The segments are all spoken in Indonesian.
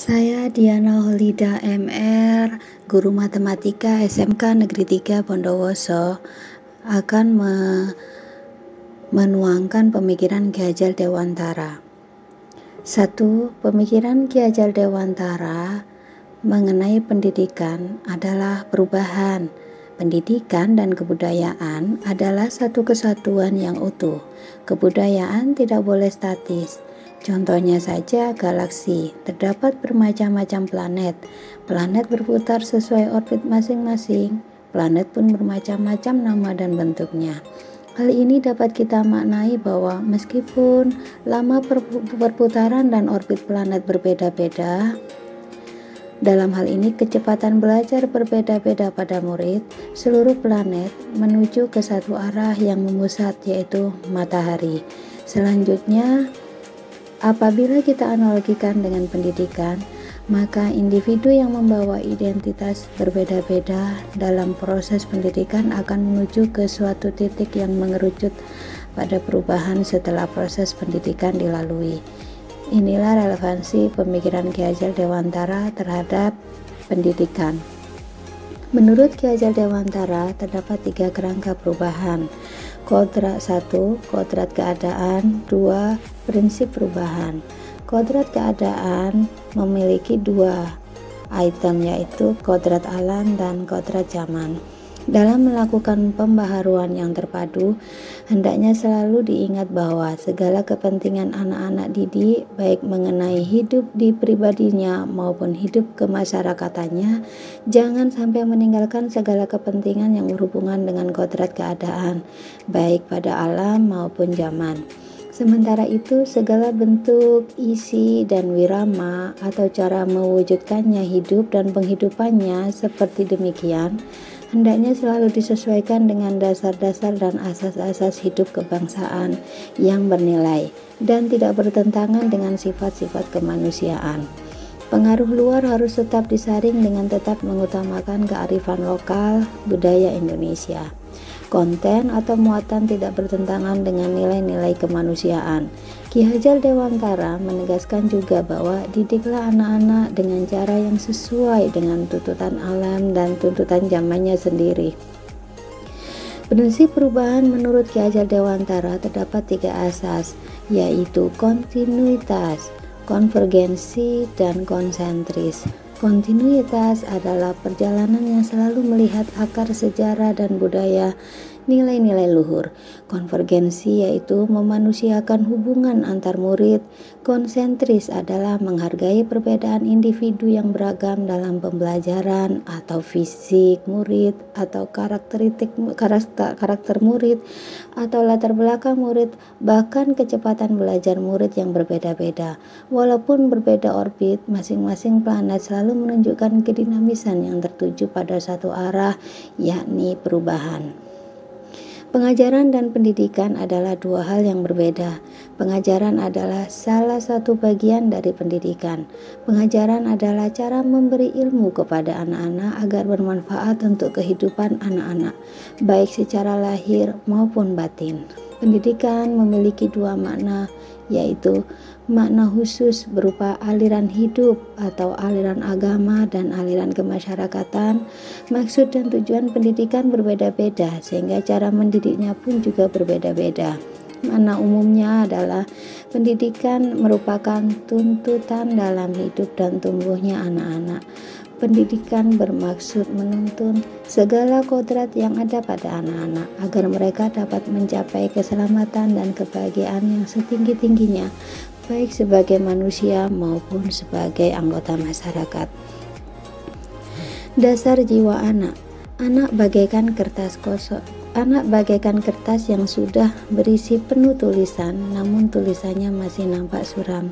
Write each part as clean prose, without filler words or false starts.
Saya Diana Holida MR, guru matematika SMK Negeri 3 Bondowoso, akan menuangkan pemikiran Ki Hajal Dewantara. 1. Pemikiran Ki Hajal Dewantara mengenai pendidikan adalah perubahan. Pendidikan dan kebudayaan adalah satu kesatuan yang utuh. Kebudayaan tidak boleh statis. Contohnya saja galaksi, terdapat bermacam-macam planet. Planet berputar sesuai orbit masing-masing. Planet pun bermacam-macam nama dan bentuknya. Hal ini dapat kita maknai bahwa meskipun lama perputaran dan orbit planet berbeda-beda, dalam hal ini kecepatan belajar berbeda-beda pada murid, seluruh planet menuju ke satu arah yang memusat, yaitu matahari. Selanjutnya, apabila kita analogikan dengan pendidikan, maka individu yang membawa identitas berbeda-beda dalam proses pendidikan akan menuju ke suatu titik yang mengerucut pada perubahan setelah proses pendidikan dilalui. Inilah relevansi pemikiran Ki Hajal Dewantara terhadap pendidikan. Menurut Ki Hajal Dewantara, terdapat 3 kerangka perubahan. Kodrat 1, kodrat keadaan. 2, prinsip perubahan. Kodrat keadaan memiliki 2 item, yaitu kodrat alam dan kodrat zaman. Dalam melakukan pembaharuan yang terpadu, hendaknya selalu diingat bahwa segala kepentingan anak-anak didik, baik mengenai hidup di pribadinya maupun hidup kemasyarakatannya, jangan sampai meninggalkan segala kepentingan yang berhubungan dengan kodrat keadaan, baik pada alam maupun zaman. Sementara itu, segala bentuk, isi, dan wirama atau cara mewujudkannya hidup dan penghidupannya seperti demikian, hendaknya selalu disesuaikan dengan dasar-dasar dan asas-asas hidup kebangsaan yang bernilai dan tidak bertentangan dengan sifat-sifat kemanusiaan. Pengaruh luar harus tetap disaring dengan tetap mengutamakan kearifan lokal budaya Indonesia. Konten atau muatan tidak bertentangan dengan nilai-nilai kemanusiaan. Ki Hajal Dewantara menegaskan juga bahwa didiklah anak-anak dengan cara yang sesuai dengan tuntutan alam dan tuntutan zamannya sendiri. Prinsip perubahan menurut Ki Hajal Dewantara terdapat 3 asas, yaitu kontinuitas, konvergensi, dan konsentris. Kontinuitas adalah perjalanan yang selalu melihat akar sejarah dan budaya, nilai-nilai luhur. Konvergensi yaitu memanusiakan hubungan antar murid. Konsentris adalah menghargai perbedaan individu yang beragam dalam pembelajaran atau fisik murid atau karakter murid atau latar belakang murid, bahkan kecepatan belajar murid yang berbeda-beda. Walaupun berbeda orbit, masing-masing planet selalu menunjukkan kedinamisan yang tertuju pada satu arah, yakni perubahan. Pengajaran dan pendidikan adalah 2 hal yang berbeda. Pengajaran adalah salah satu bagian dari pendidikan. Pengajaran adalah cara memberi ilmu kepada anak-anak agar bermanfaat untuk kehidupan anak-anak, baik secara lahir maupun batin. Pendidikan memiliki 2 makna, yaitu makna khusus berupa aliran hidup atau aliran agama dan aliran kemasyarakatan. Maksud dan tujuan pendidikan berbeda-beda sehingga cara mendidiknya pun juga berbeda-beda. Makna umumnya adalah pendidikan merupakan tuntutan dalam hidup dan tumbuhnya anak-anak. Pendidikan bermaksud menuntun segala kodrat yang ada pada anak-anak agar mereka dapat mencapai keselamatan dan kebahagiaan yang setinggi-tingginya, baik sebagai manusia maupun sebagai anggota masyarakat. Dasar jiwa anak. Anak bagaikan kertas kosong. Anak bagaikan kertas yang sudah berisi penuh tulisan, namun tulisannya masih nampak suram.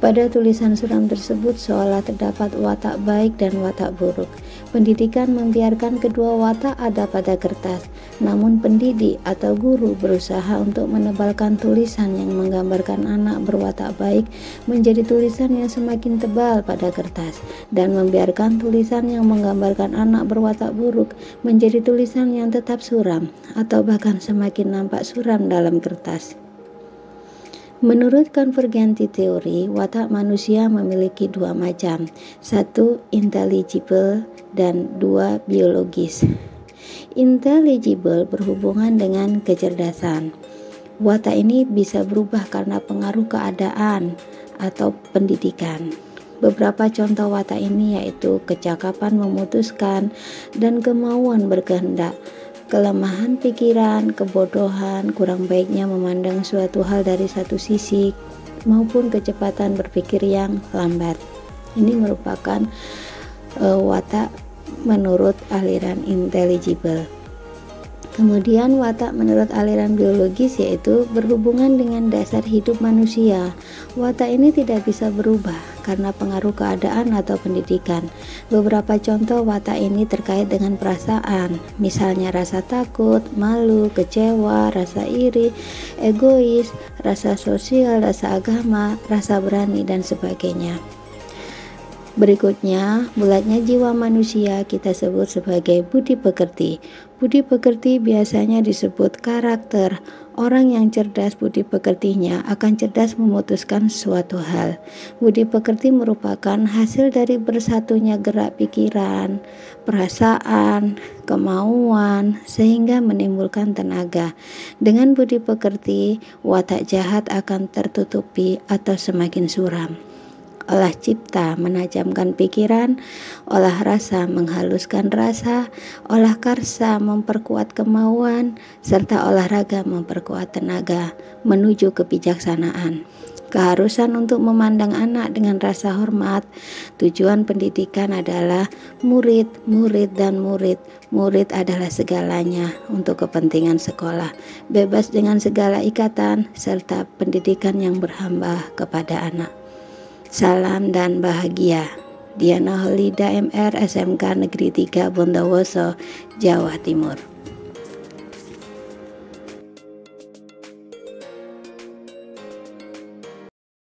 Pada tulisan suram tersebut seolah terdapat watak baik dan watak buruk. Pendidikan membiarkan kedua watak ada pada kertas, namun pendidik atau guru berusaha untuk menebalkan tulisan yang menggambarkan anak berwatak baik menjadi tulisan yang semakin tebal pada kertas, dan membiarkan tulisan yang menggambarkan anak berwatak buruk menjadi tulisan yang tetap suram atau bahkan semakin nampak suram dalam kertas. Menurut konvergensi teori, watak manusia memiliki dua macam, satu intelligible dan dua biologis. Intelligible berhubungan dengan kecerdasan. Watak ini bisa berubah karena pengaruh keadaan atau pendidikan. Beberapa contoh watak ini yaitu kecakapan memutuskan dan kemauan berkehendak, kelemahan pikiran, kebodohan, kurang baiknya memandang suatu hal dari satu sisi, maupun kecepatan berpikir yang lambat. Ini merupakan watak menurut aliran intelligible. Kemudian watak menurut aliran biologis yaitu berhubungan dengan dasar hidup manusia. Watak ini tidak bisa berubah karena pengaruh keadaan atau pendidikan. Beberapa contoh watak ini terkait dengan perasaan, misalnya rasa takut, malu, kecewa, rasa iri, egois, rasa sosial, rasa agama, rasa berani, dan sebagainya. Berikutnya, bulatnya jiwa manusia kita sebut sebagai budi pekerti. Budi pekerti biasanya disebut karakter. Orang yang cerdas budi pekertinya akan cerdas memutuskan suatu hal. Budi pekerti merupakan hasil dari bersatunya gerak pikiran, perasaan, kemauan, sehingga menimbulkan tenaga. Dengan budi pekerti, watak jahat akan tertutupi atau semakin suram. Olah cipta menajamkan pikiran, olah rasa menghaluskan rasa, olah karsa memperkuat kemauan, serta olahraga memperkuat tenaga menuju kebijaksanaan. Keharusan untuk memandang anak dengan rasa hormat. Tujuan pendidikan adalah murid, murid, dan murid. Murid adalah segalanya untuk kepentingan sekolah, bebas dengan segala ikatan, serta pendidikan yang berhamba kepada anak. Salam dan bahagia. Diana Holida MR, SMK Negeri 3 Bondowoso, Jawa Timur.